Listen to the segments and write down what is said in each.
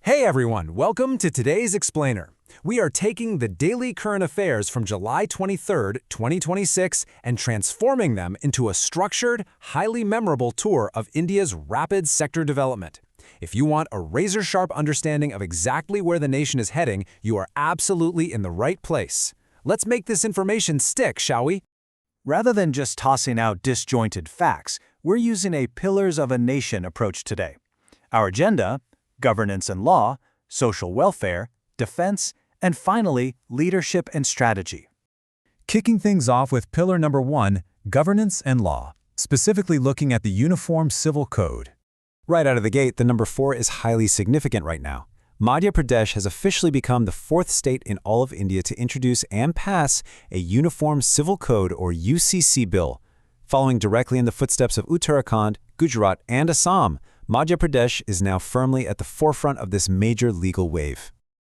Hey everyone, welcome to today's Explainer. We are taking the daily current affairs from July 23rd, 2026 and transforming them into a structured, highly memorable tour of India's rapid sector development. If you want a razor-sharp understanding of exactly where the nation is heading, you are absolutely in the right place. Let's make this information stick, shall we? Rather than just tossing out disjointed facts, we're using a pillars of a nation approach today. Our agenda: governance and law, social welfare, defense, and finally, leadership and strategy. Kicking things off with pillar number 1, governance and law, specifically looking at the Uniform Civil Code. Right out of the gate, the number 4 is highly significant right now. Madhya Pradesh has officially become the 4th state in all of India to introduce and pass a Uniform Civil Code or UCC bill. Following directly in the footsteps of Uttarakhand, Gujarat, and Assam, Madhya Pradesh is now firmly at the forefront of this major legal wave.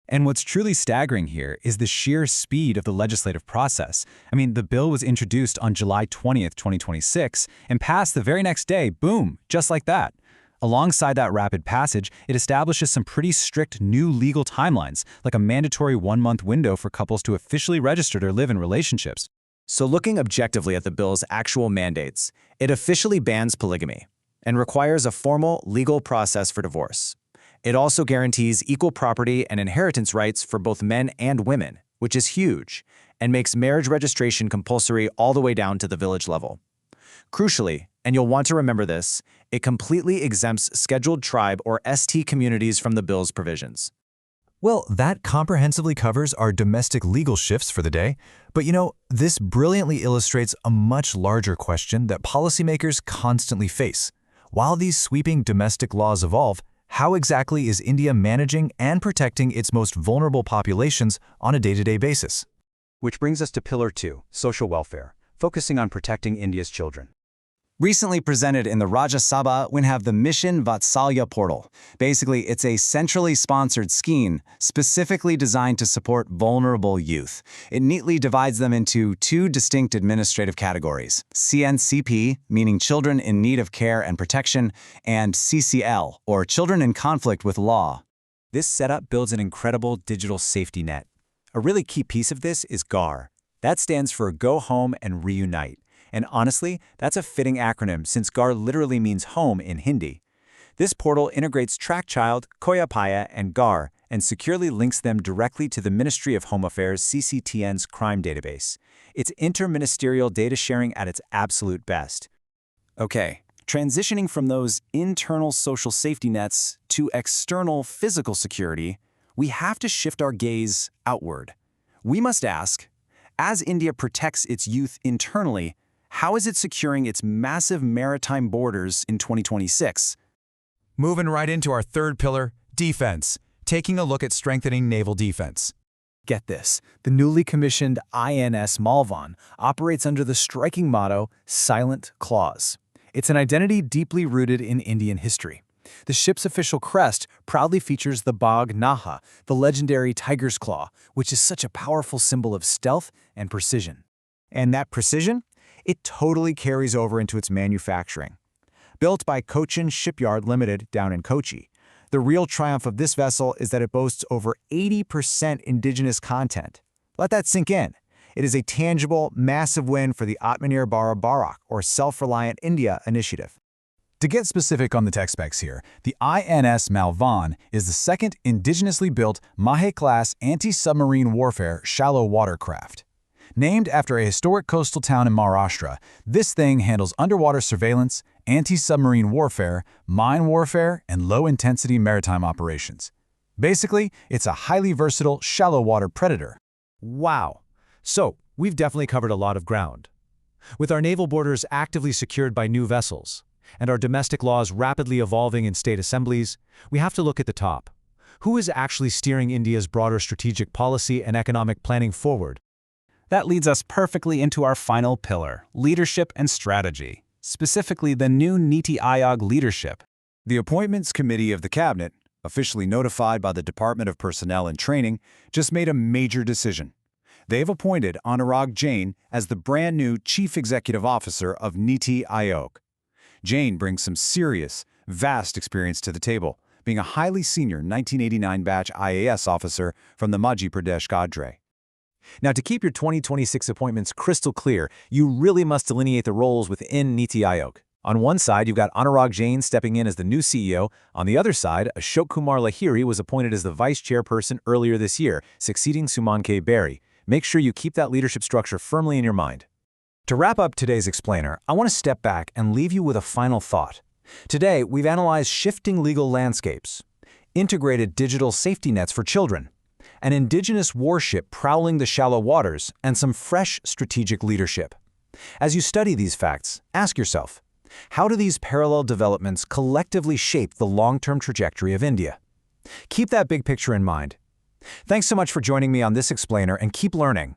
And what's truly staggering here is the sheer speed of the legislative process. The bill was introduced on July 20th, 2026, and passed the very next day, boom, just like that. Alongside that rapid passage, it establishes some pretty strict new legal timelines, like a mandatory 1-month window for couples to officially register or live in relationships. So looking objectively at the bill's actual mandates, it officially bans polygamy and requires a formal legal process for divorce. It also guarantees equal property and inheritance rights for both men and women, which is huge, and makes marriage registration compulsory all the way down to the village level. Crucially, and you'll want to remember this, it completely exempts scheduled tribe or ST communities from the bill's provisions. Well, that comprehensively covers our domestic legal shifts for the day. But this brilliantly illustrates a much larger question that policymakers constantly face. While these sweeping domestic laws evolve, how exactly is India managing and protecting its most vulnerable populations on a day-to-day basis? Which brings us to Pillar 2, social welfare, focusing on protecting India's children. Recently presented in the Rajya Sabha, we have the Mission Vatsalya portal. Basically, it's a centrally sponsored scheme specifically designed to support vulnerable youth. It neatly divides them into 2 distinct administrative categories: CNCP, meaning children in need of care and protection, and CCL, or children in conflict with law. This setup builds an incredible digital safety net. A really key piece of this is GAR. That stands for Go Home and Reunite. And honestly, that's a fitting acronym since GAR literally means home in Hindi. This portal integrates TrackChild, Koyapaya, and GAR and securely links them directly to the Ministry of Home Affairs CCTN's crime database. It's interministerial data sharing at its absolute best. Okay, transitioning from those internal social safety nets to external physical security, we have to shift our gaze outward. We must ask, as India protects its youth internally, how is it securing its massive maritime borders in 2026? Moving right into our third pillar, defense, taking a look at strengthening naval defense. Get this, the newly commissioned INS Malvan operates under the striking motto, Silent Claws. It's an identity deeply rooted in Indian history. The ship's official crest proudly features the Bagh Naha, the legendary tiger's claw, which is such a powerful symbol of stealth and precision. And that precision? It totally carries over into its manufacturing. Built by Cochin Shipyard Limited down in Kochi, the real triumph of this vessel is that it boasts over 80% indigenous content. Let that sink in. It is a tangible, massive win for the Atmanirbhar Bharat, or Self-Reliant India initiative. To get specific on the tech specs here, the INS Malvan is the second indigenously built Mahe-class anti-submarine warfare shallow water craft. Named after a historic coastal town in Maharashtra, this thing handles underwater surveillance, anti-submarine warfare, mine warfare, and low-intensity maritime operations. Basically, it's a highly versatile shallow water predator. Wow! So, we've definitely covered a lot of ground. With our naval borders actively secured by new vessels, and our domestic laws rapidly evolving in state assemblies, we have to look at the top. Who is actually steering India's broader strategic policy and economic planning forward? That leads us perfectly into our final pillar, leadership and strategy, specifically the new Niti Aayog leadership. The Appointments Committee of the Cabinet, officially notified by the Department of Personnel and Training, just made a major decision. They've appointed Anurag Jain as the brand new Chief Executive Officer of Niti Aayog. Jain brings some serious, vast experience to the table, being a highly senior 1989 batch IAS officer from the Madhya Pradesh cadre. Now, to keep your 2026 appointments crystal clear, you really must delineate the roles within Niti Aayog. On one side, you've got Anurag Jain stepping in as the new CEO. On the other side, Ashok Kumar Lahiri was appointed as the vice chairperson earlier this year, succeeding Suman K. Berry. Make sure you keep that leadership structure firmly in your mind. To wrap up today's explainer, I want to step back and leave you with a final thought. Today, we've analyzed shifting legal landscapes, integrated digital safety nets for children, an indigenous warship prowling the shallow waters, and some fresh strategic leadership. As you study these facts, ask yourself, how do these parallel developments collectively shape the long-term trajectory of India? Keep that big picture in mind. Thanks so much for joining me on this explainer, and keep learning.